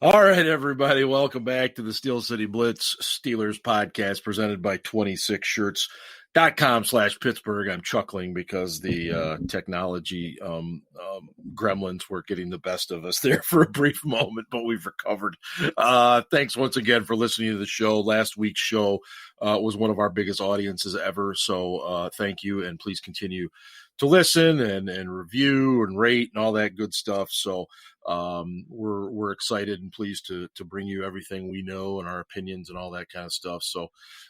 All right, everybody. Welcome back to the Steel City Blitz Steelers podcast presented by 26shirts.com/Pittsburgh. I'm chuckling because the technology gremlins were getting the best of us there for a brief moment, but we've recovered. Thanks once again for listening to the show. Last week's show was one of our biggest audiences ever. So thank you. And please continue to listen and review and rate and all that good stuff. So we're excited and pleased to bring you everything we know and our opinions and all that kind of stuff. So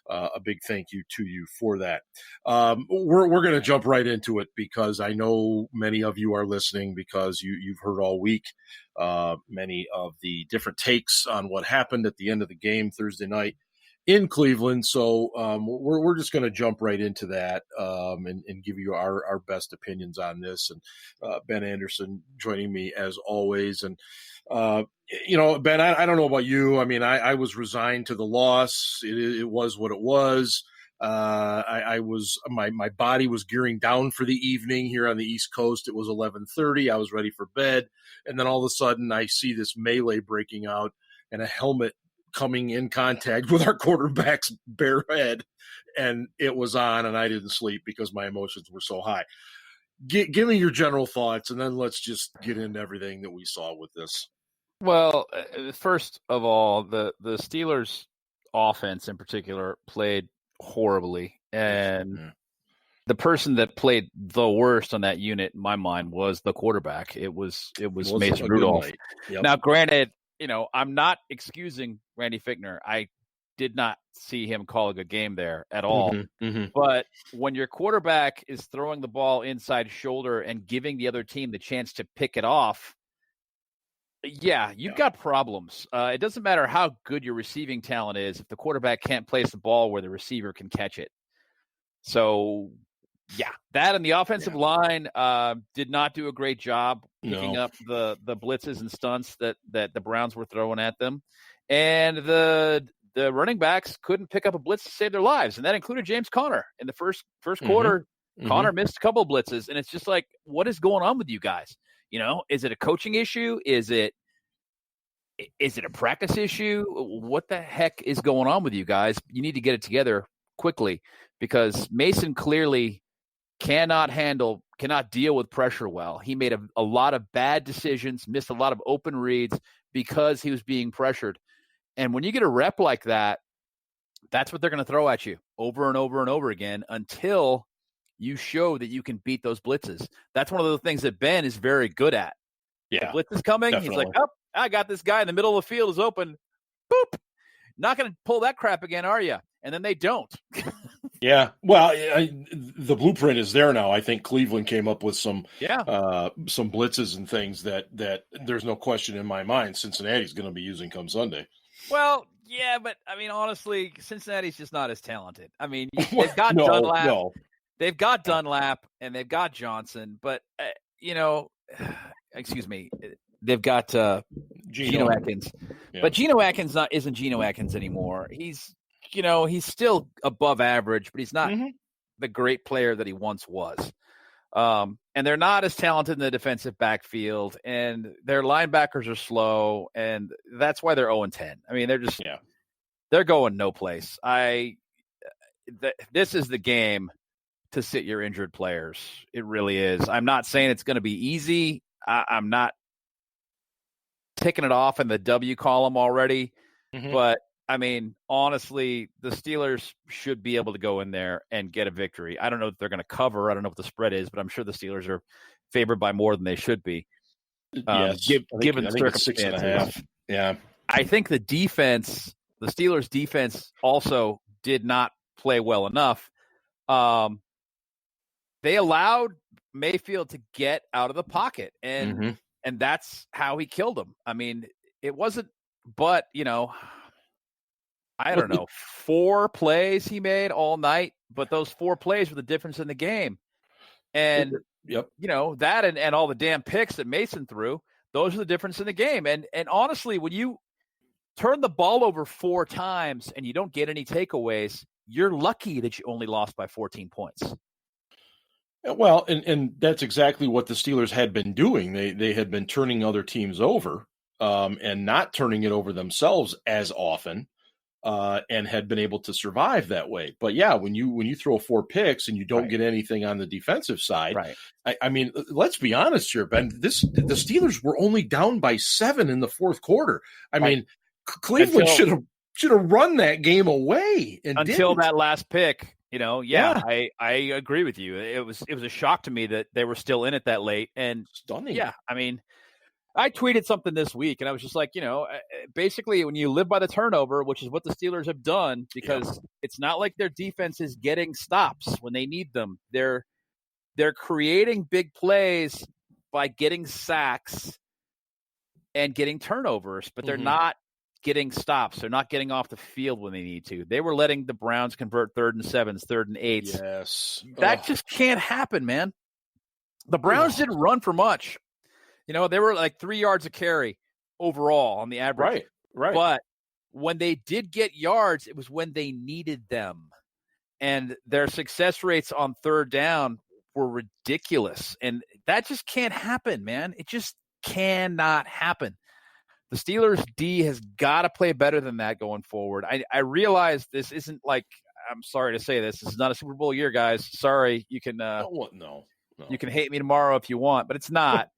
a big thank you to you for that. We're going to jump right into it because I know many of you are listening because you've heard all week many of the different takes on what happened at the end of the game Thursday night in Cleveland. So we're just going to jump right into that and give you our best opinions on this. And Ben Anderson joining me as always. And, Ben, I don't know about you. I mean, I was resigned to the loss. It was what it was. My body was gearing down for the evening here on the East Coast. It was 11:30. I was ready for bed. And then all of a sudden I see this melee breaking out and a helmet coming in contact with our quarterback's bare head, and it was on, and I didn't sleep because my emotions were so high. Give me your general thoughts, and then let's just get into everything that we saw with this. Well, first of all, the Steelers' offense in particular played horribly, and the person that played the worst on that unit, in my mind, was the quarterback. It was Mason Rudolph. Yep. Now, granted, I'm not excusing Randy Fichtner. I did not see him call a good game there at all. But when your quarterback is throwing the ball inside shoulder and giving the other team the chance to pick it off, you've got problems. It doesn't matter how good your receiving talent is if the quarterback can't place the ball where the receiver can catch it. So, that and the offensive line did not do a great job picking up the blitzes and stunts that the Browns were throwing at them. And the running backs couldn't pick up a blitz to save their lives, and that included James Conner. In the first quarter, Conner missed a couple of blitzes, and it's just like, what is going on with you guys? Is it a coaching issue? Is it a practice issue? What the heck is going on with you guys? You need to get it together quickly because Mason clearly cannot deal with pressure well. He made a lot of bad decisions, missed a lot of open reads because he was being pressured. And when you get a rep like that, that's what they're going to throw at you over and over and over again until you show that you can beat those blitzes. That's one of the things that Ben is very good at. Yeah, the blitz is coming. Definitely. He's like, oh, I got this guy in the middle of the field is open. Boop. Not going to pull that crap again, are you? And then they don't. Yeah. Well, the blueprint is there now. I think Cleveland came up with some blitzes and things that there's no question in my mind Cincinnati's going to be using come Sunday. Well, yeah, but I mean, honestly, Cincinnati's just not as talented. I mean, they've got Dunlap. They've got Dunlap and they've got Johnson, but excuse me, they've got Geno Atkins. Yeah. But Geno Atkins isn't Geno Atkins anymore. He's still above average, but he's not the great player that he once was. And they're not as talented in the defensive backfield, and their linebackers are slow, and that's why they're 0-10. I mean, they're going no place. This is the game to sit your injured players. It really is. I'm not saying it's going to be easy. I'm not taking it off in the W column already, but I mean, honestly, the Steelers should be able to go in there and get a victory. I don't know if they're going to cover. I don't know what the spread is, but I'm sure the Steelers are favored by more than they should be. Given the circumstances. Yeah. I think the Steelers defense also did not play well enough. They allowed Mayfield to get out of the pocket, and that's how he killed him. I mean, it wasn't, but, I don't know, 4 plays he made all night, but those 4 plays were the difference in the game. And, that and all the damn picks that Mason threw, those are the difference in the game. And honestly, when you turn the ball over 4 times and you don't get any takeaways, you're lucky that you only lost by 14 points. Well, and that's exactly what the Steelers had been doing. They had been turning other teams over and not turning it over themselves as often, and had been able to survive that way. But yeah, when you throw 4 picks and you don't get anything on the defensive side, I mean, let's be honest here, Ben. The Steelers were only down by 7 in the fourth quarter. I mean, Cleveland should have run that game away until that last pick. I agree with you. It was a shock to me that they were still in it that late. And stunning. Yeah, I mean, I tweeted something this week, and I was just like, basically when you live by the turnover, which is what the Steelers have done, because it's not like their defense is getting stops when they need them. They're creating big plays by getting sacks and getting turnovers, but they're not getting stops. They're not getting off the field when they need to. They were letting the Browns convert 3rd and 7s, 3rd and 8s. Yes. That just can't happen, man. The Browns didn't run for much. They were like 3 yards a carry overall on the average. Right. But when they did get yards, it was when they needed them. And their success rates on 3rd down were ridiculous. And that just can't happen, man. It just cannot happen. The Steelers' D has got to play better than that going forward. I realize this isn't like, I'm sorry to say this is not a Super Bowl year, guys. Sorry. You can no. You can hate me tomorrow if you want, but it's not.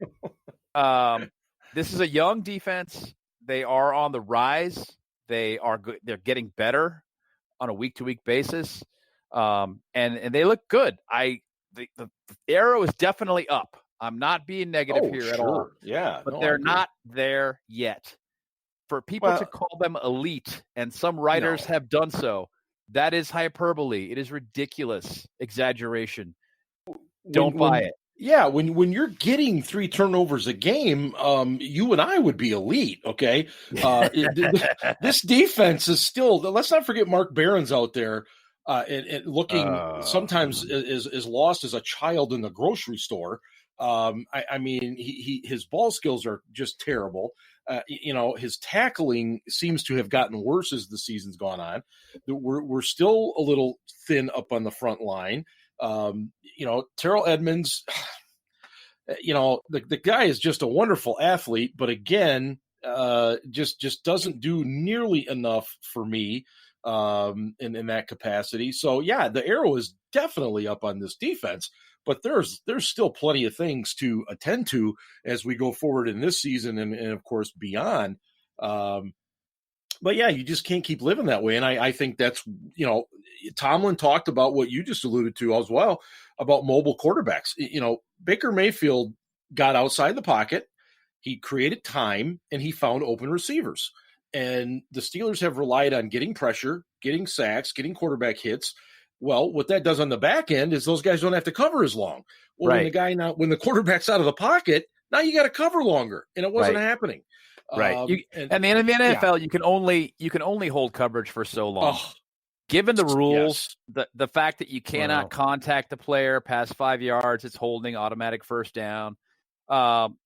This is a young defense. They are on the rise. They are good. They're getting better on a week-to-week basis, and they look good. The arrow is definitely up. I'm not being negative here at all. Yeah, but they're not there yet. For people to call them elite, and some writers have done so, that is hyperbole. It is ridiculous exaggeration. Don't buy it. Yeah, when you're getting 3 turnovers a game, you and I would be elite, okay? This defense is still – let's not forget Mark Barron's out there and looking sometimes is lost as a child in the grocery store. I mean, his ball skills are just terrible. His tackling seems to have gotten worse as the season's gone on. We're still a little thin up on the front line. Terrell Edmonds, the guy is just a wonderful athlete, but again, just doesn't do nearly enough for me in that capacity. So yeah, the arrow is definitely up on this defense, but there's still plenty of things to attend to as we go forward in this season and of course beyond. But yeah, you just can't keep living that way. And I think that's, Tomlin talked about what you just alluded to as well about mobile quarterbacks. Baker Mayfield got outside the pocket, he created time, and he found open receivers. And the Steelers have relied on getting pressure, getting sacks, getting quarterback hits. Well, what that does on the back end is those guys don't have to cover as long. Well, when the quarterback's out of the pocket, now you got to cover longer, and it wasn't happening. Right. And in the NFL, you can only hold coverage for so long. Given the rules, the fact that you cannot contact the player past 5 yards, it's holding, automatic first down. All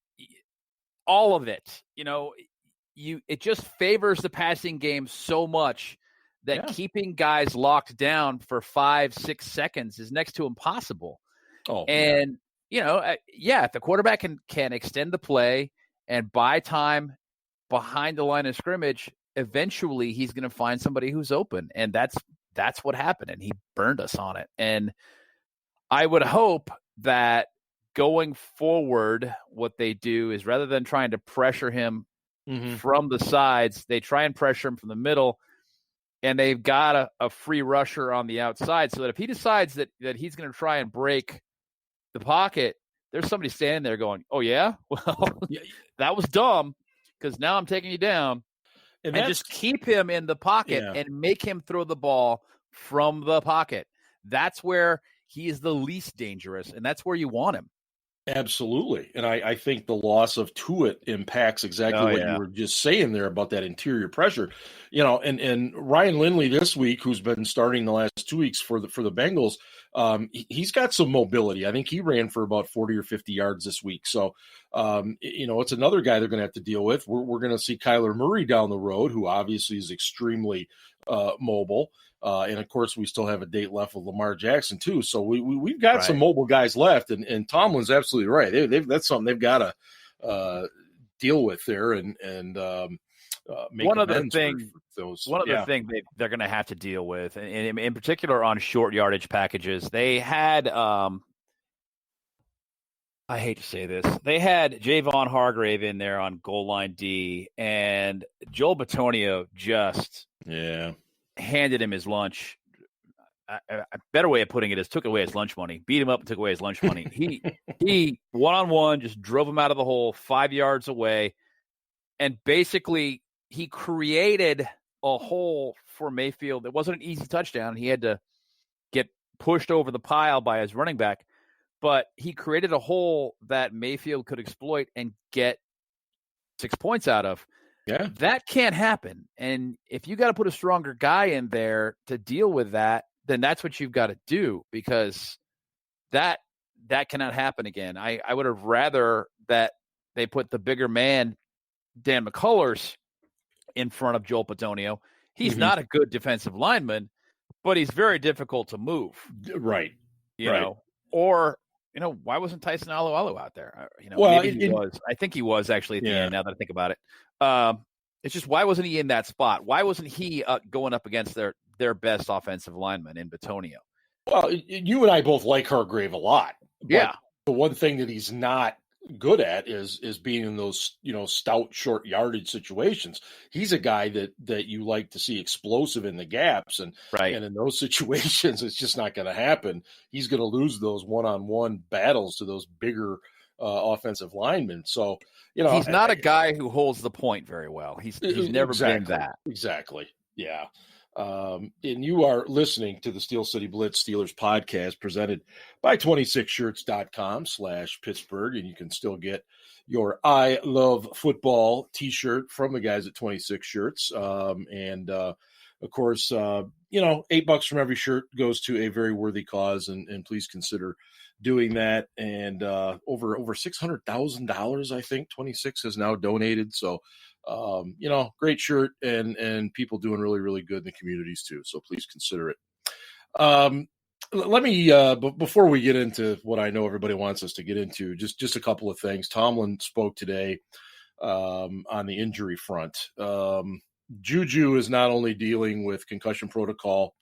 of it, it just favors the passing game so much that keeping guys locked down for 5-6 seconds is next to impossible. If the quarterback can extend the play and buy time behind the line of scrimmage, eventually he's going to find somebody who's open. And that's what happened. And he burned us on it. And I would hope that going forward, what they do is rather than trying to pressure him from the sides, they try and pressure him from the middle. And they've got a free rusher on the outside so that if he decides that he's going to try and break the pocket, there's somebody standing there going, oh, yeah? Well, that was dumb because now I'm taking you down. And just keep him in the pocket and make him throw the ball from the pocket. That's where he is the least dangerous, and that's where you want him. Absolutely. And I think the loss of Tuitt impacts exactly what you were just saying there about that interior pressure. And Ryan Lindley this week, who's been starting the last 2 weeks for the Bengals, he's got some mobility. I think he ran for about 40 or 50 yards this week. So, it's another guy they're going to have to deal with. We're going to see Kyler Murray down the road, who obviously is extremely mobile. And of course, we still have a date left with Lamar Jackson too. So we've got some mobile guys left, and Tomlin's absolutely right. That's something they've got to deal with there and make one other amends thing. for those. One other thing they're going to have to deal with, and in particular on short yardage packages, they had. I hate to say this. They had Javon Hargrave in there on goal line D, and Joel Bitonio just handed him his lunch. A better way of putting it is took away his lunch money, beat him up and took away his lunch money. He one-on-one just drove him out of the hole 5 yards away, and basically he created a hole for Mayfield. It wasn't an easy touchdown. He had to get pushed over the pile by his running back. But he created a hole that Mayfield could exploit and get 6 points out of. Yeah. That can't happen. And if you got to put a stronger guy in there to deal with that, then that's what you've got to do, because that cannot happen again. I would have rather that they put the bigger man, Dan McCullers, in front of Joel Bitonio. He's not a good defensive lineman, but he's very difficult to move. Right. You know, or why wasn't Tyson Alualu out there? Well, maybe he was. I think he was actually at the end, now that I think about it. It's just, why wasn't he in that spot? Why wasn't he going up against their best offensive lineman in Bitonio? Well, you and I both like Hargrave a lot. But the one thing that he's not good at is being in those, stout short yardage situations. He's a guy that you like to see explosive in the gaps, and in those situations it's just not going to happen. He's going to lose those one-on-one battles to those bigger offensive linemen. So, he's not a guy who holds the point very well. He's never been that. Exactly. Yeah. And you are listening to the Steel City Blitz Steelers podcast presented by 26shirts.com/Pittsburgh. And you can still get your I Love Football t-shirt from the guys at 26 Shirts. Of course, $8 from every shirt goes to a very worthy cause, and please consider doing that. And over $600,000, I think 26 has now donated. So, great shirt, and people doing really, really good in the communities too. So please consider it. Let me, before we get into what I know everybody wants us to get into, just a couple of things. Tomlin spoke today on the injury front. Juju is not only dealing with concussion protocol,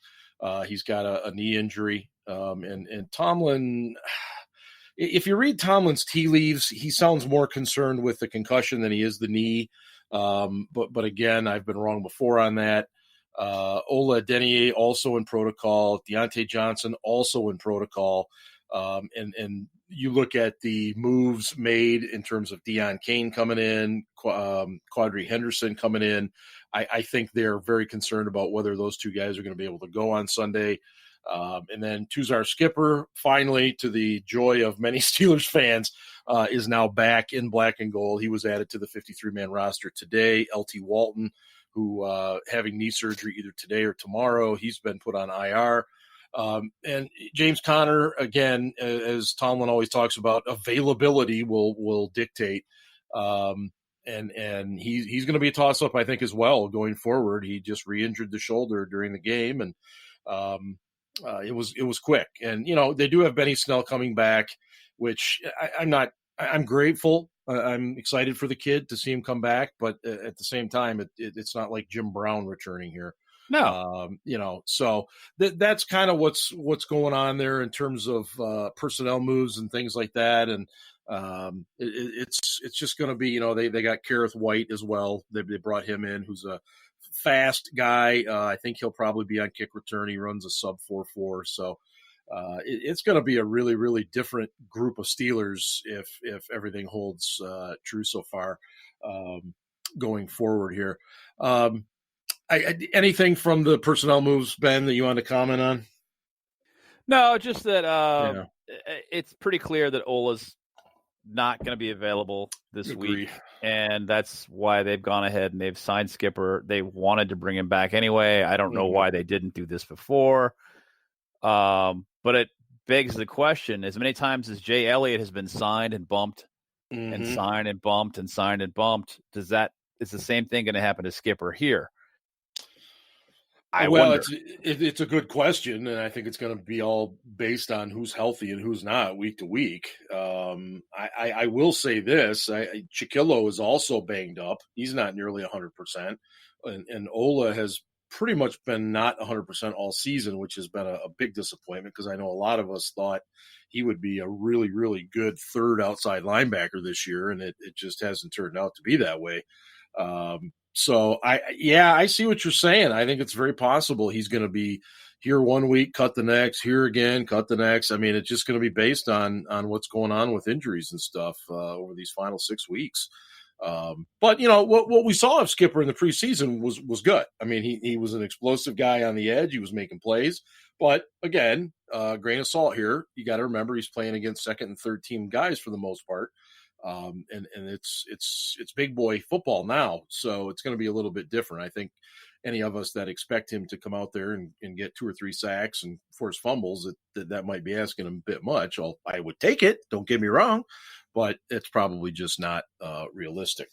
he's got a knee injury. And Tomlin, if you read Tomlin's tea leaves, he sounds more concerned with the concussion than he is the knee. But again, I've been wrong before on that. Ola Adeniyi also in protocol. Deontay Johnson also in protocol. And you look at the moves made in terms of Deion Kane coming in, Quadri Henderson coming in. I think they're very concerned about whether those two guys are going to be able to go on Sunday. And then Tuzar Skipper, finally, to the joy of many Steelers fans, is now back in black and gold. He was added to the 53-man roster today. LT Walton, who having knee surgery either today or tomorrow, he's been put on IR. And James Conner, again, as Tomlin always talks about, availability will dictate. And he's going to be a toss-up, I think, as well going forward. He just re-injured the shoulder during the game, and it was quick. And, they do have Benny Snell coming back, which I'm grateful. I'm excited for the kid to see him come back, but at the same time, it's not like Jim Brown returning here. No, so that's kind of what's going on there in terms of personnel moves and things like that. And it's just going to be, they got Kareth White as well. They brought him in, who's a fast guy. I think he'll probably be on kick return. He runs a sub 4.4. So it's going to be a really, really different group of Steelers if everything holds true so far going forward here. Anything from the personnel moves, Ben, that you want to comment on? No, just that it's pretty clear that Ola's not going to be available this week, and that's why they've gone ahead and they've signed Skipper. They wanted to bring him back anyway. I don't know why they didn't do this before, but it begs the question: as many times as Jay Elliott has been signed and bumped, and signed and bumped and signed and bumped, is the same thing going to happen to Skipper here? I Well, wonder. it's a good question, and I think it's going to be all based on who's healthy and who's not week to week. I will say this: Chiquillo is also banged up. He's not nearly 100%, and Ola has pretty much been not 100% all season, which has been a big disappointment because I know a lot of us thought he would be a really, really good third outside linebacker this year, and it just hasn't turned out to be that way. So I see what you're saying. I think it's very possible he's going to be here one week, cut the next, here again, cut the next. I mean, it's just going to be based on what's going on with injuries and stuff over these final 6 weeks. But what we saw of Skipper in the preseason was good. I mean, he was an explosive guy on the edge. He was making plays, but again, grain of salt here. You got to remember he's playing against second and third team guys for the most part. And it's big boy football now, so it's going to be a little bit different. I think any of us that expect him to come out there and get 2 or 3 sacks and force fumbles, that might be asking him a bit much. I would take it, don't get me wrong, but it's probably just not realistic.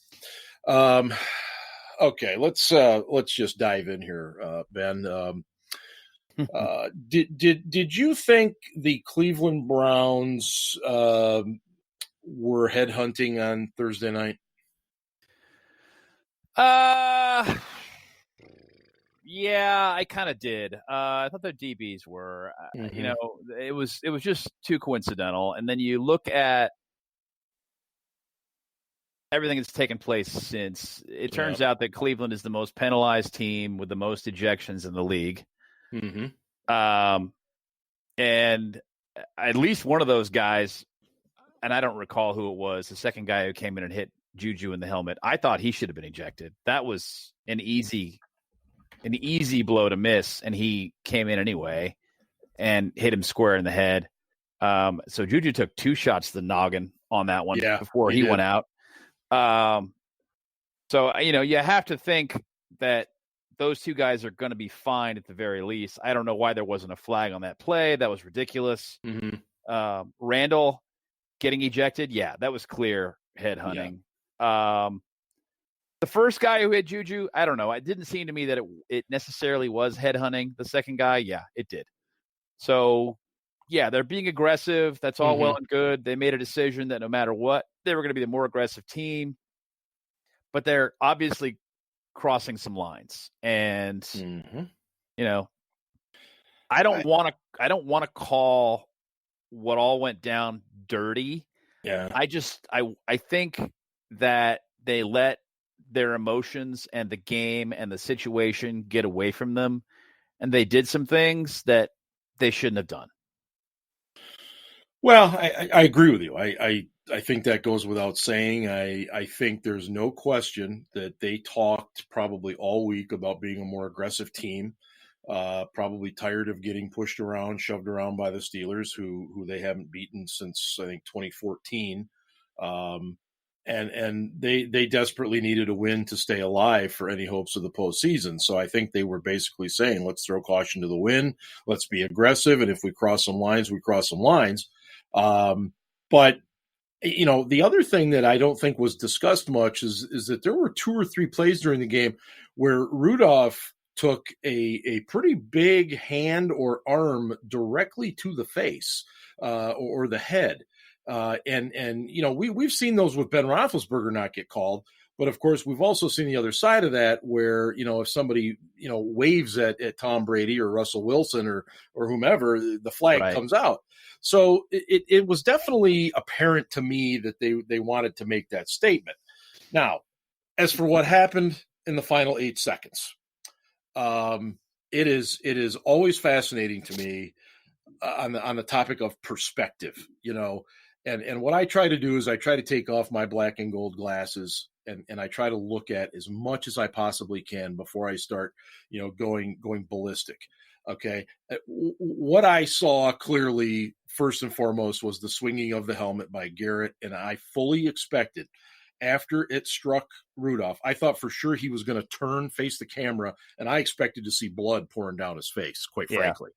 Okay, let's just dive in here, Ben. Did you think the Cleveland Browns were headhunting on Thursday night? Yeah, I kind of did. I thought their DBs were, it was just too coincidental. And then you look at everything that's taken place since. It turns out that Cleveland is the most penalized team with the most ejections in the league. Mm-hmm. And at least one of those guys, and I don't recall who it was, the second guy who came in and hit Juju in the helmet, I thought he should have been ejected. That was an easy blow to miss, and he came in anyway and hit him square in the head. So Juju took 2 shots to the noggin on that one before he went out. So, you have to think that those 2 guys are going to be fine at the very least. I don't know why there wasn't a flag on that play. That was ridiculous. Mm-hmm. Randall getting ejected, that was clear headhunting. Yeah. The first guy who hit Juju, I don't know. It didn't seem to me that it necessarily was headhunting. The second guy, it did. So, they're being aggressive. That's all well and good. They made a decision that no matter what, they were going to be the more aggressive team. But they're obviously crossing some lines. And, I don't want to call what all went down dirty. Yeah. I think that they let their emotions and the game and the situation get away from them, and they did some things that they shouldn't have done. Well, I agree with you. I think that goes without saying. I think there's no question that they talked probably all week about being a more aggressive team. Probably tired of getting pushed around, shoved around by the Steelers, who they haven't beaten since I think 2014. And they desperately needed a win to stay alive for any hopes of the postseason. So I think they were basically saying, let's throw caution to the wind. Let's be aggressive. And if we cross some lines, we cross some lines. But the other thing that I don't think was discussed much is that there were 2 or 3 plays during the game where Rudolph took a pretty big hand or arm directly to the face or the head. We've seen those with Ben Roethlisberger not get called. But, of course, we've also seen the other side of that where, if somebody, waves at Tom Brady or Russell Wilson or whomever, the flag comes out. So it was definitely apparent to me that they wanted to make that statement. Now, as for what happened in the final 8 seconds, it is always fascinating to me on the topic of perspective, and what I try to do is I try to take off my black and gold glasses and I try to look at as much as I possibly can before I start, going ballistic. Okay. What I saw clearly, first and foremost, was the swinging of the helmet by Garrett. And I fully expected after it struck Rudolph, I thought for sure he was going to turn, face the camera, and I expected to see blood pouring down his face, quite frankly.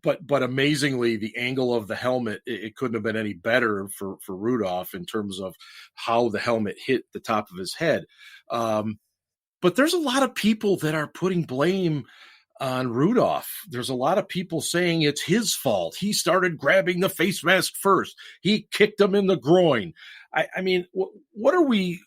But amazingly, the angle of the helmet, it couldn't have been any better for Rudolph in terms of how the helmet hit the top of his head. But there's a lot of people that are putting blame on Rudolph. There's a lot of people saying it's his fault. He started grabbing the face mask first. He kicked him in the groin. I mean, what are we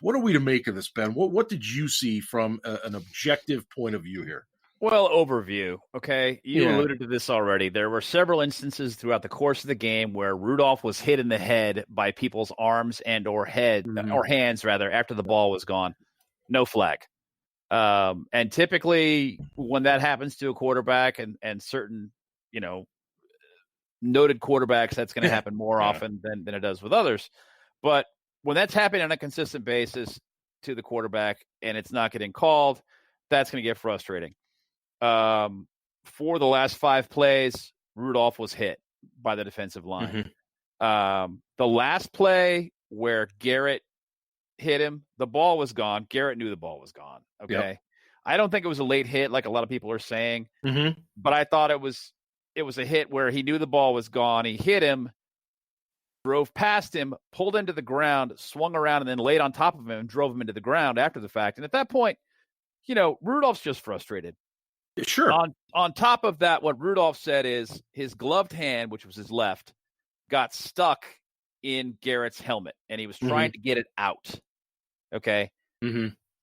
to make of this, Ben? What did you see from an objective point of view here? Well, overview. Okay. You alluded to this already. There were several instances throughout the course of the game where Rudolph was hit in the head by people's arms and or hands rather, after the ball was gone. No flag. And typically when that happens to a quarterback and certain, noted quarterbacks, that's going to happen more often than it does with others. But when that's happening on a consistent basis to the quarterback and it's not getting called, that's going to get frustrating. For the last 5 plays, Rudolph was hit by the defensive line. The last play where Garrett hit him, the ball was gone. Garrett knew the ball was gone. Okay. Yep. I don't think it was a late hit like a lot of people are saying, but I thought it was a hit where he knew the ball was gone. He hit him, drove past him, pulled him to the ground, swung around, and then laid on top of him and drove him into the ground after the fact. And at that point, Rudolph's just frustrated. Sure. On top of that, what Rudolph said is his gloved hand, which was his left, got stuck in Garrett's helmet, and he was trying to get it out. Okay.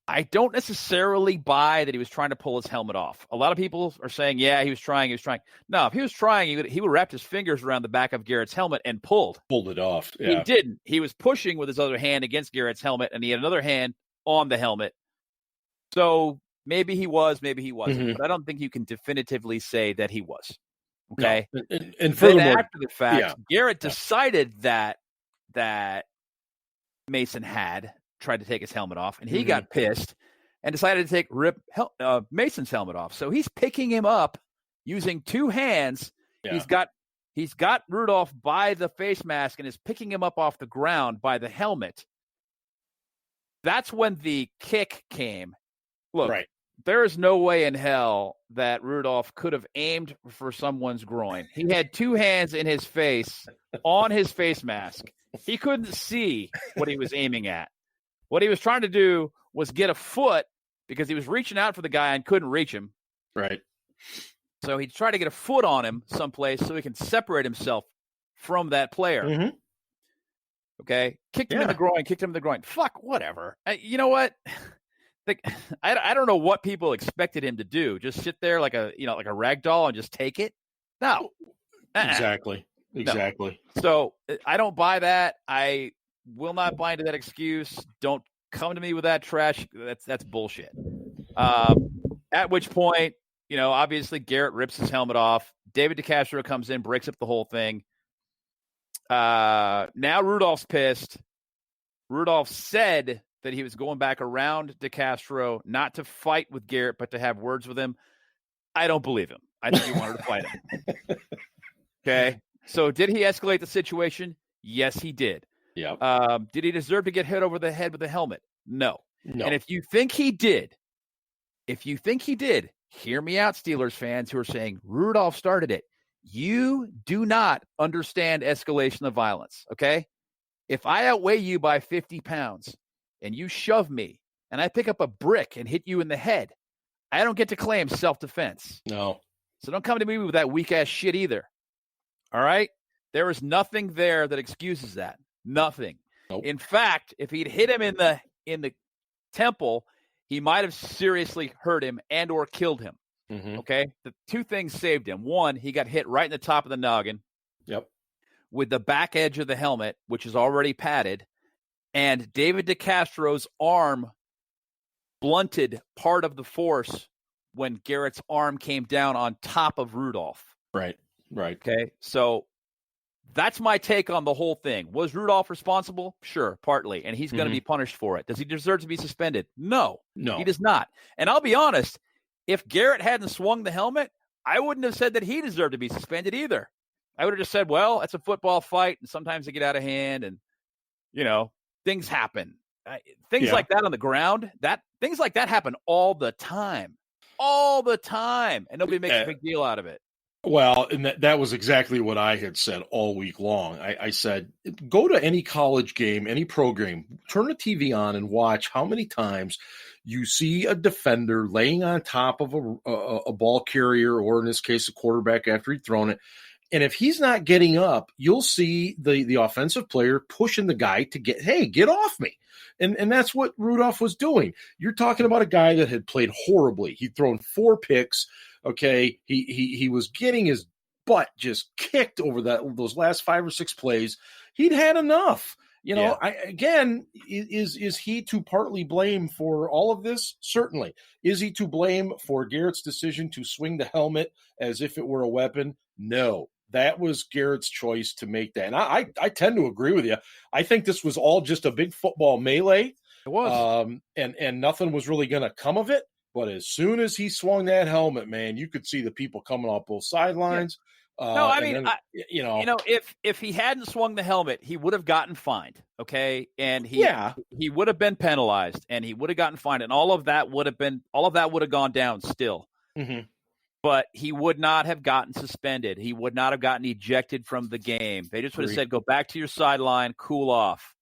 I don't necessarily buy that he was trying to pull his helmet off. A lot of people are saying, yeah, he was trying. No, if he was trying, he would wrap his fingers around the back of Garrett's helmet and pulled it off. Yeah. He didn't. He was pushing with his other hand against Garrett's helmet, and he had another hand on the helmet. So maybe he was, maybe he wasn't, but I don't think you can definitively say that he was. Okay. No. And furthermore, after the fact, Garrett decided that Mason had tried to take his helmet off, and he got pissed and decided to rip Mason's helmet off. So he's picking him up using 2 hands. Yeah. He's got Rudolph by the face mask and is picking him up off the ground by the helmet. That's when the kick came. Look, there is no way in hell that Rudolph could have aimed for someone's groin. He had 2 hands in his face on his face mask. He couldn't see what he was aiming at. What he was trying to do was get a foot because he was reaching out for the guy and couldn't reach him. Right. So he tried to get a foot on him someplace so he can separate himself from that player. Okay. Kicked him in the groin. Fuck, whatever. You know what? I don't know what people expected him to do. Just sit there like a rag doll and just take it? No. Exactly. No. So I don't buy that. I will not buy into that excuse. Don't come to me with that trash. That's bullshit. At which point, obviously Garrett rips his helmet off. David DeCastro comes in, breaks up the whole thing. Now Rudolph's pissed. Rudolph said that he was going back around DeCastro, not to fight with Garrett, but to have words with him. I don't believe him. I think he wanted to fight him. Okay. So did he escalate the situation? Yes, he did. Yeah. Did he deserve to get hit over the head with a helmet? No. And if you think he did, hear me out, Steelers fans who are saying Rudolph started it. You do not understand escalation of violence. Okay. If I outweigh you by 50 pounds and you shove me and I pick up a brick and hit you in the head, I don't get to claim self-defense. No. So don't come to me with that weak ass shit either. All right. There is nothing there that excuses that. Nothing. Nope. In fact, if he'd hit him in the temple, he might have seriously hurt him and or killed him. Okay? The 2 things saved him. 1, he got hit right in the top of the noggin. Yep. With the back edge of the helmet, which is already padded, and David DeCastro's arm blunted part of the force when Garrett's arm came down on top of Rudolph. Right. Okay? So that's my take on the whole thing. Was Rudolph responsible? Sure, partly. And he's going to be punished for it. Does he deserve to be suspended? No, he does not. And I'll be honest, if Garrett hadn't swung the helmet, I wouldn't have said that he deserved to be suspended either. I would have just said, well, it's a football fight, and sometimes they get out of hand, and, things happen. Things like that on the ground, things like that happen all the time. And nobody makes a big deal out of it. Well, and that was exactly what I had said all week long. I said, go to any college game, any pro game, turn the TV on and watch how many times you see a defender laying on top of a ball carrier, or in this case, a quarterback after he'd thrown it. And if he's not getting up, you'll see the offensive player pushing the guy to get off me. And that's what Rudolph was doing. You're talking about a guy that had played horribly. He'd thrown 4 picks. Okay. He was getting his butt just kicked over those last 5 or 6 plays. He'd had enough. Is he to partly blame for all of this? Certainly. Is he to blame for Garrett's decision to swing the helmet as if it were a weapon? No. That was Garrett's choice to make that. And I tend to agree with you. I think this was all just a big football melee. It was. And nothing was really going to come of it. But as soon as he swung that helmet, man, you could see the people coming off both sidelines. Yeah. If he hadn't swung the helmet, he would have gotten fined. Okay. And he would have been penalized, and he would have gotten fined, and all of that would have gone down still. Mm-hmm. But he would not have gotten suspended. He would not have gotten ejected from the game. They just would have said, go back to your sideline, cool off.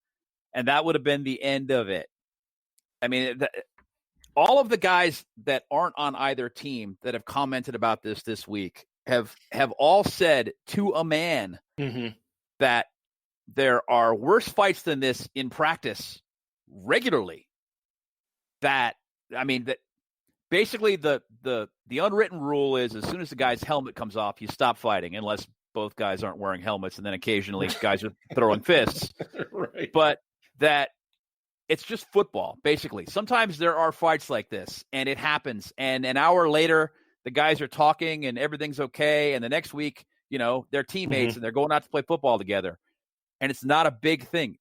And that would have been the end of it. I mean, all of the guys that aren't on either team that have commented about this week have all said to a man that there are worse fights than this in practice regularly. That basically the unwritten rule is, as soon as the guy's helmet comes off, you stop fighting, unless both guys aren't wearing helmets, and then occasionally guys are throwing fists. Right. But that it's just football, basically. Sometimes there are fights like this, and it happens, and an hour later the guys are talking and everything's okay, and the next week, they're teammates and they're going out to play football together, and it's not a big thing.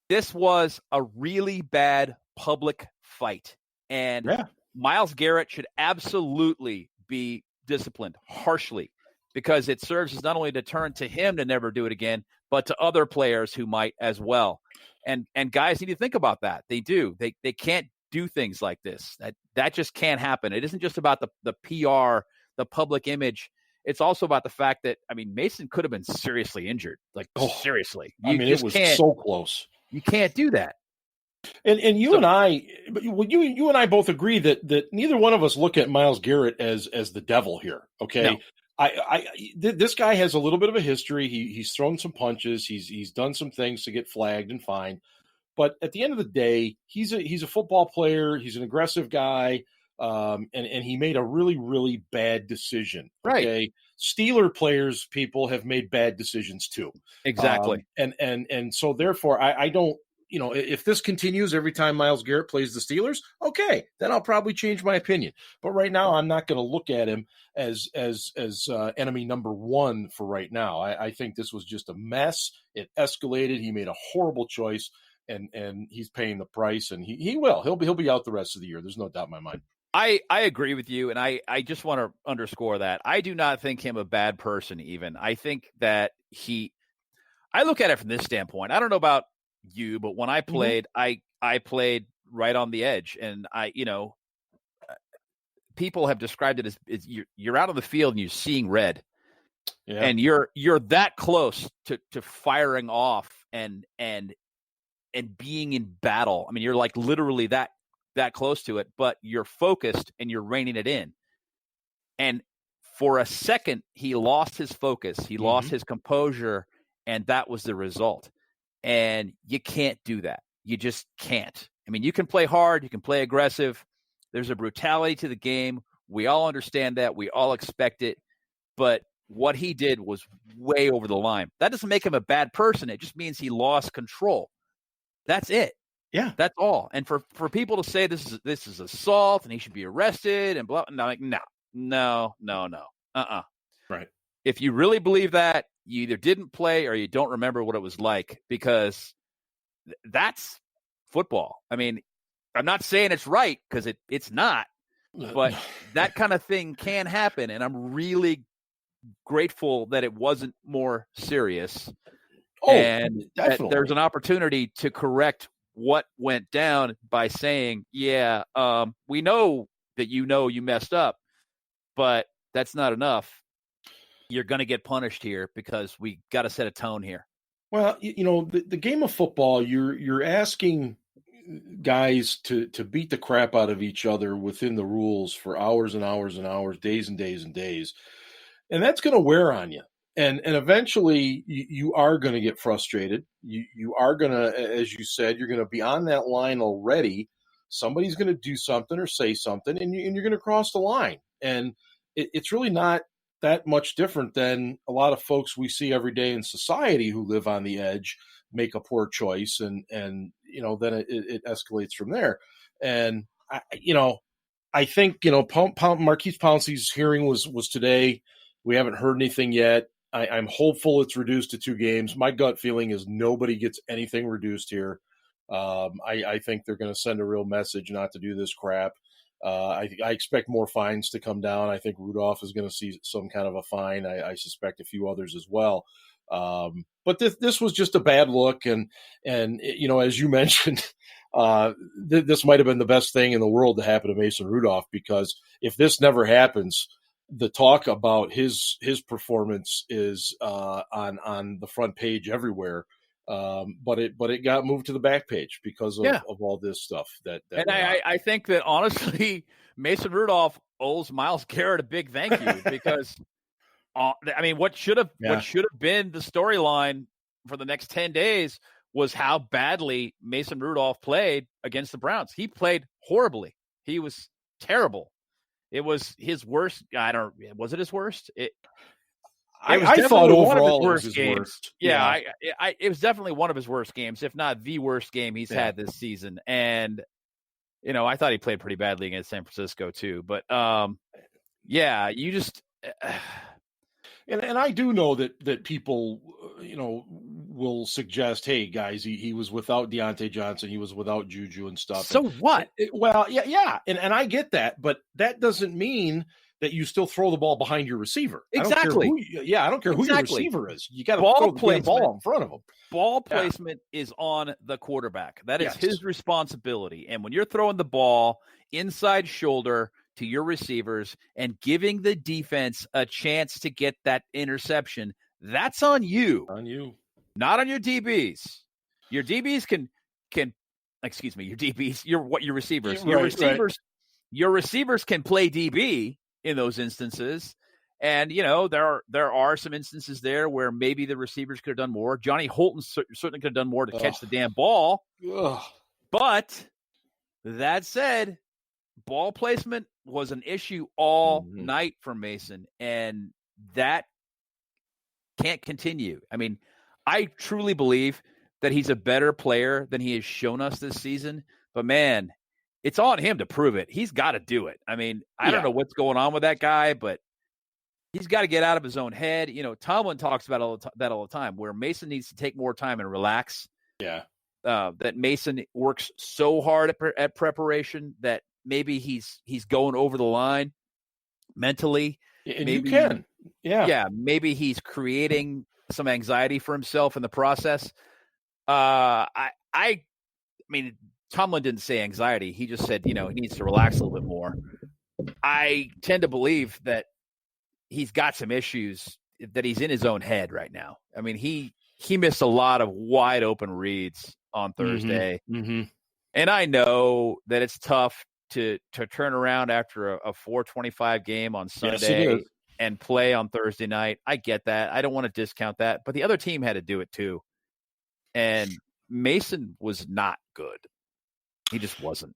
This was a really bad public fight, and Myles Garrett should absolutely be disciplined harshly, because it serves as not only a deterrent to him to never do it again, but to other players who might as well. And guys need to think about that. They do. They can't do things like this. That just can't happen. It isn't just about the PR, the public image. It's also about the fact that, Mason could have been seriously injured. Seriously. It was so close. You can't do that. And you and I both agree that neither one of us look at Myles Garrett as the devil here. Okay. No. This guy has a little bit of a history. He's thrown some punches. He's done some things to get flagged and fined. But at the end of the day, he's a football player. He's an aggressive guy. And he made a really, really bad decision. Right. Okay. Steeler players, people have made bad decisions too. Exactly. And so therefore I don't, if this continues every time Myles Garrett plays the Steelers, okay, then I'll probably change my opinion. But right now, I'm not going to look at him as enemy number one for right now. I think this was just a mess. It escalated. He made a horrible choice, and he's paying the price. And he'll be out the rest of the year. There's no doubt in my mind. I agree with you, and I just want to underscore that. I do not think him a bad person even. I think that I look at it from this standpoint. I don't know about you, but when I played, I played right on the edge, and people have described it as you're out on the field and you're seeing red, and you're that close to firing off and being in battle. You're like literally that close to it, but you're focused and you're reining it in. And for a second, he lost his focus, he lost his composure, and that was the result. And you can't do that. You just can't. You can play hard. You can play aggressive. There's a brutality to the game. We all understand that. We all expect it. But what he did was way over the line. That doesn't make him a bad person. It just means he lost control. That's it. Yeah. That's all. And for people to say this is assault and he should be arrested and blah, no. Right. If you really believe that, you either didn't play or you don't remember what it was like, because that's football. I'm not saying it's right, because it's not, but that kind of thing can happen. And I'm really grateful that it wasn't more serious. And that there's an opportunity to correct what went down by saying, we know that you messed up, but that's not enough. You're going to get punished here because we got to set a tone here. Well, the game of football, you're asking guys to beat the crap out of each other within the rules for hours and hours and hours, days and days and days. And that's going to wear on you. And eventually you are going to get frustrated. You are going to, as you said, you're going to be on that line already. Somebody's going to do something or say something, and you're going to cross the line. And it's really not that much different than a lot of folks we see every day in society who live on the edge make a poor choice, and then it escalates from there. And I think Marquise Pouncey's hearing was today. We haven't heard anything yet. I'm hopeful it's reduced to 2 games. My gut feeling is nobody gets anything reduced here. I think they're going to send a real message not to do this crap. I expect more fines to come down. I think Rudolph is going to see some kind of a fine. I suspect a few others as well. But this was just a bad look, and as you mentioned, this might have been the best thing in the world to happen to Mason Rudolph, because if this never happens, the talk about his performance is on the front page everywhere. But it got moved to the back page because of all this stuff that and I think that honestly, Mason Rudolph owes Myles Garrett a big thank you, because what should have been the storyline for the next 10 days was how badly Mason Rudolph played against the Browns. He played horribly. He was terrible. It was his worst. Was it his worst? I thought overall it was his worst. Yeah, it was definitely one of his worst games, if not the worst game he's had this season. And I thought he played pretty badly against San Francisco too. But you just. And I do know that people, will suggest, hey, guys, he was without Deontay Johnson, he was without Juju and stuff. So what? And I get that, but that doesn't mean that you still throw the ball behind your receiver. Exactly. I don't care who your receiver is. You got to throw the ball in front of him. Ball placement is on the quarterback. That is his responsibility. And when you're throwing the ball inside shoulder to your receivers and giving the defense a chance to get that interception, that's on you. On you. Not on your DBs. Your DBs can your DBs, your receivers. Your receivers can play DB in those instances. And there are some instances there where maybe the receivers could have done more. Johnny Holton certainly could have done more to catch the damn ball. Ugh. But that said, ball placement was an issue all night for Mason, and that can't continue. I truly believe that he's a better player than he has shown us this season, but man, it's on him to prove it. He's got to do it. I don't know what's going on with that guy, but he's got to get out of his own head. Tomlin talks about that all the time, where Mason needs to take more time and relax. Yeah. That Mason works so hard at preparation that maybe he's going over the line mentally. And you can. Yeah. Yeah. Maybe he's creating some anxiety for himself in the process. Tomlin didn't say anxiety. He just said, he needs to relax a little bit more. I tend to believe that he's got some issues, that he's in his own head right now. He missed a lot of wide open reads on Thursday. Mm-hmm. And I know that it's tough to turn around after a 4:25 game on Sunday and play on Thursday night. I get that. I don't want to discount that. But the other team had to do it too. And Mason was not good. He just wasn't.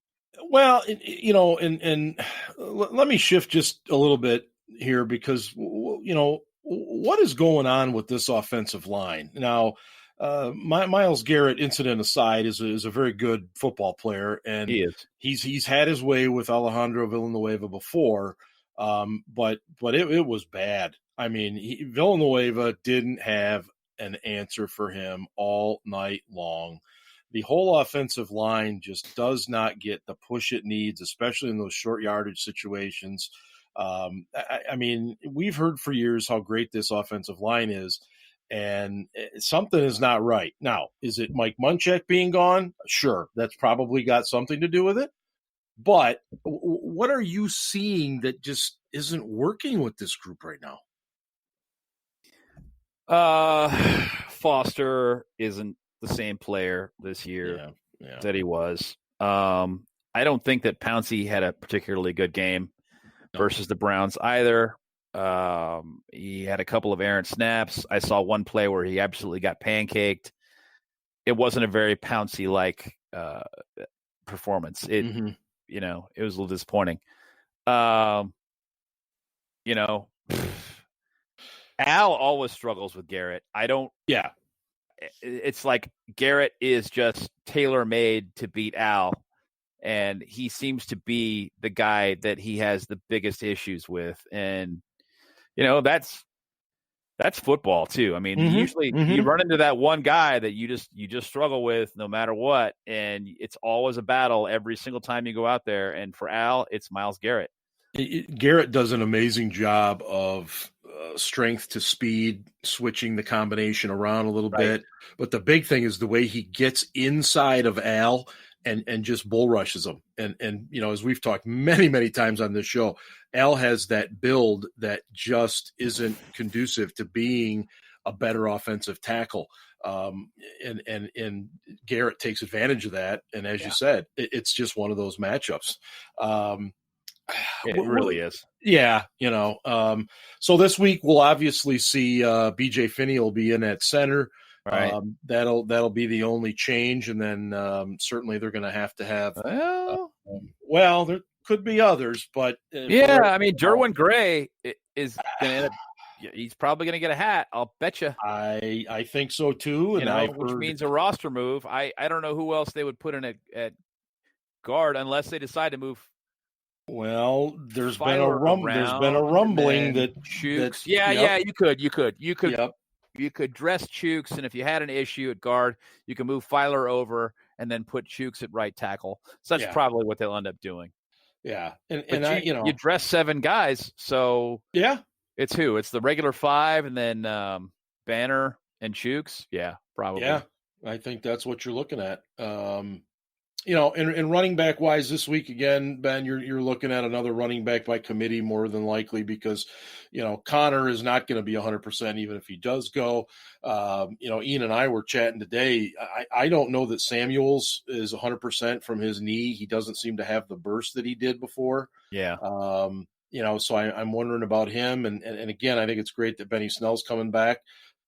Well, and let me shift just a little bit here, because, what is going on with this offensive line? Now, Myles Garrett, incident aside, is a very good football player, and he is. He's had his way with Alejandro Villanueva before, but it was bad. Villanueva didn't have an answer for him all night long. The whole offensive line just does not get the push it needs, especially in those short yardage situations. We've heard for years how great this offensive line is, and something is not right. Now, is it Mike Munchak being gone? Sure, that's probably got something to do with it. But what are you seeing that just isn't working with this group right now? Foster isn't the same player this year. that he was. I don't think that Pouncey had a particularly good game versus the Browns either. He had a couple of errant snaps. I saw one play where he absolutely got pancaked. It wasn't a very Pouncey-like performance. It it was a little disappointing. Al always struggles with Garrett. It's like Garrett is just tailor-made to beat Al, and he seems to be the guy that he has the biggest issues with. And that's football too. I mean, usually you run into that one guy that you just struggle with no matter what, and it's always a battle every single time you go out there. And for Al, it's Myles Garrett. Garrett does an amazing job of strength to speed, switching the combination around a little bit. But the big thing is the way he gets inside of Al and just bull rushes him. And as we've talked many, many times on this show, Al has that build that just isn't conducive to being a better offensive tackle. And Garrett takes advantage of that. And as you said, it's just one of those matchups. It really is. Yeah. So this week we'll obviously see BJ Finney will be in at center. Right. That'll be the only change. And then certainly they're going to have there could be others, but Derwin Gray is going to end up. He's probably going to get a hat. I'll bet you. I think so too. And which means a roster move. I don't know who else they would put in at guard unless they decide to move. Well, there's been a rumbling that Chooks. You could. Yep. You could dress Chooks, and if you had an issue at guard, you can move Filer over and then put Chooks at right tackle. So that's probably what they'll end up doing. Yeah, you dress 7 guys, so it's who? It's the regular 5, and then Banner and Chooks. Yeah, probably. Yeah, I think that's what you're looking at. And running back wise this week again, Ben, you're looking at another running back by committee more than likely because, Connor is not going to be 100% even if he does go. Ian and I were chatting today. I don't know that Samuels is 100% from his knee. He doesn't seem to have the burst that he did before. Yeah. So I'm wondering about him. And again, I think it's great that Benny Snell's coming back.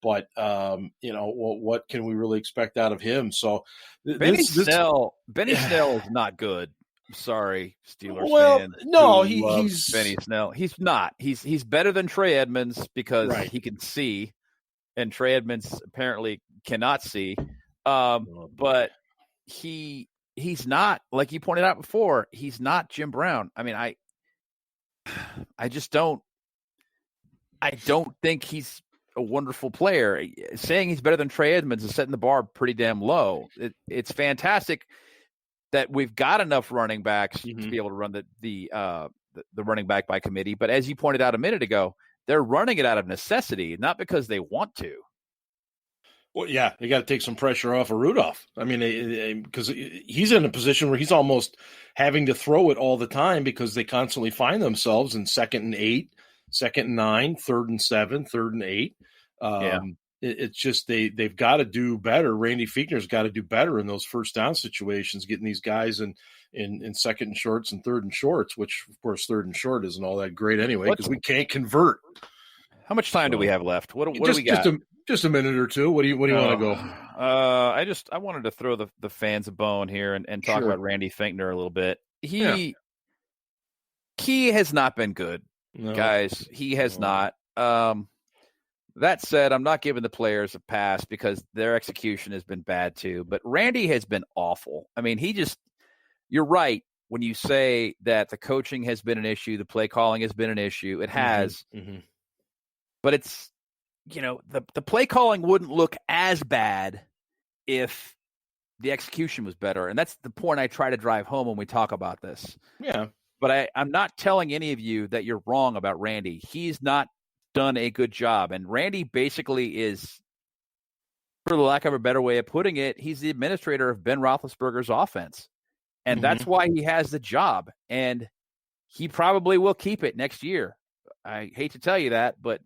But, what can we really expect out of him? So Benny Snell is not good. Sorry, Steelers fans. No, he's Benny Snell. He's not. He's better than Trey Edmonds because he can see, and Trey Edmonds apparently cannot see. But he's not, like you pointed out before, he's not Jim Brown. I mean, I just don't. I don't think he's a wonderful player. Saying he's better than Trey Edmonds is setting the bar pretty damn low. It's fantastic that we've got enough running backs to be able to run the running back by committee. But as you pointed out a minute ago, they're running it out of necessity, not because they want to. Well, yeah, they got to take some pressure off of Rudolph. I mean, because he's in a position where he's almost having to throw it all the time because they constantly find themselves in 2nd and 8, 2nd and 9, 3rd and 7, 3rd and 8. It's just they've got to do better. Randy Fiechner's got to do better in those first down situations, getting these guys in 2nd and shorts and 3rd and shorts, which, of course, 3rd and short isn't all that great anyway because we can't convert. How much time do we have left? What do we got? Just a minute or two. What do you want to go? I wanted to throw the fans a bone here and talk about Randy Fiechner a little bit. He has not been good, guys. He has not. That said, I'm not giving the players a pass because their execution has been bad too. But Randy has been awful. I mean, you're right when you say that the coaching has been an issue, the play calling has been an issue. It has. But it's, the play calling wouldn't look as bad if the execution was better. And that's the point I try to drive home when we talk about this. Yeah. But I'm not telling any of you that you're wrong about Randy. He's not done a good job. And Randy basically is, for the lack of a better way of putting it, he's the administrator of Ben Roethlisberger's offense. And that's why he has the job. And he probably will keep it next year. I hate to tell you that, but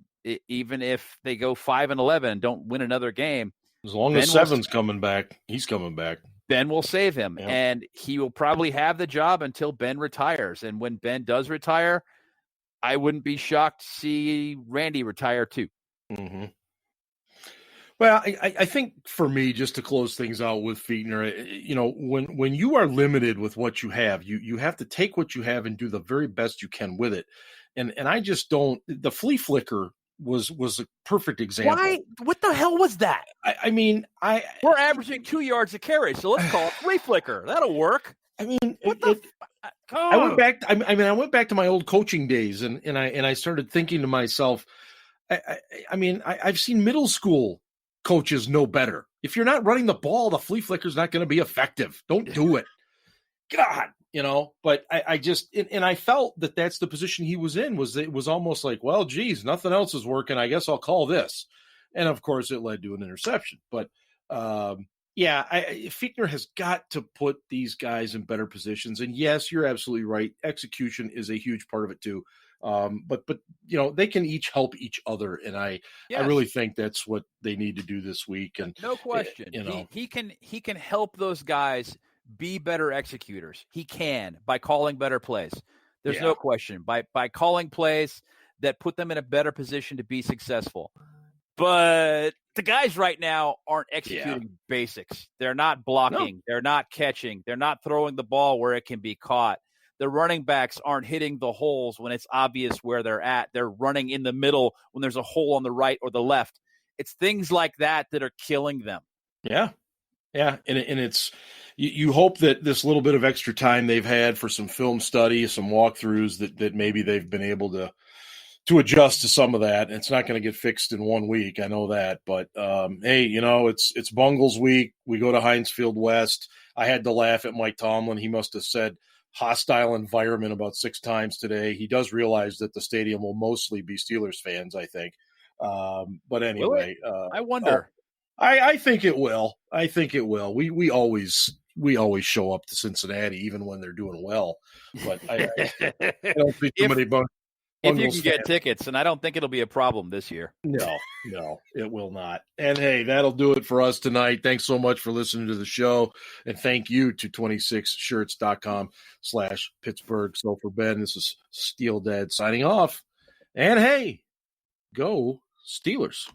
even if they go 5-11 and don't win another game, as long as Seven's coming back, he's coming back. Ben will save him, Yep. and he will probably have the job until Ben retires. And when Ben does retire, I wouldn't be shocked to see Randy retire too. Mm-hmm. Well, I think for me, just to close things out with Fichtner, when you are limited with what you have, you have to take what you have and do the very best you can with it. And I just don't. The flea flicker was a perfect example. Why? What the hell was that? We're averaging 2 yards a carry, so let's call it flea flicker. That'll work. I went back. I went back to my old coaching days, and I started thinking to myself, I've seen middle school coaches know better. If you're not running the ball, the flea flicker is not going to be effective. Don't do it. God, but I felt that that's the position he was in. It was almost like, well, geez, nothing else is working. I guess I'll call this. And of course it led to an interception, but Fichtner has got to put these guys in better positions. And yes, you're absolutely right. Execution is a huge part of it too. But they can each help each other, and I really think that's what they need to do this week. And no question, he can help those guys be better executors. He can by calling better plays. There's no question by calling plays that put them in a better position to be successful. But the guys right now aren't executing basics. They're not blocking. No. They're not catching. They're not throwing the ball where it can be caught. The running backs aren't hitting the holes when it's obvious where they're at. They're running in the middle when there's a hole on the right or the left. It's things like that that are killing them. Yeah. Yeah. And it's, you hope that this little bit of extra time they've had for some film study, some walkthroughs that maybe they've been able to adjust to some of that. It's not going to get fixed in 1 week. I know that, but hey, it's Bungles week. We go to Heinz Field West. I had to laugh at Mike Tomlin. He must have said hostile environment about 6 times today. He does realize that the stadium will mostly be Steelers fans, I think. But anyway, I wonder. I think it will. I think it will. We always show up to Cincinnati even when they're doing well. But I don't think too many if you can get tickets, and I don't think it'll be a problem this year. No, it will not. And hey, that'll do it for us tonight. Thanks so much for listening to the show. And thank you to 26shirts.com/Pittsburgh. So for Ben, this is Steel Dad signing off. And hey, go Steelers.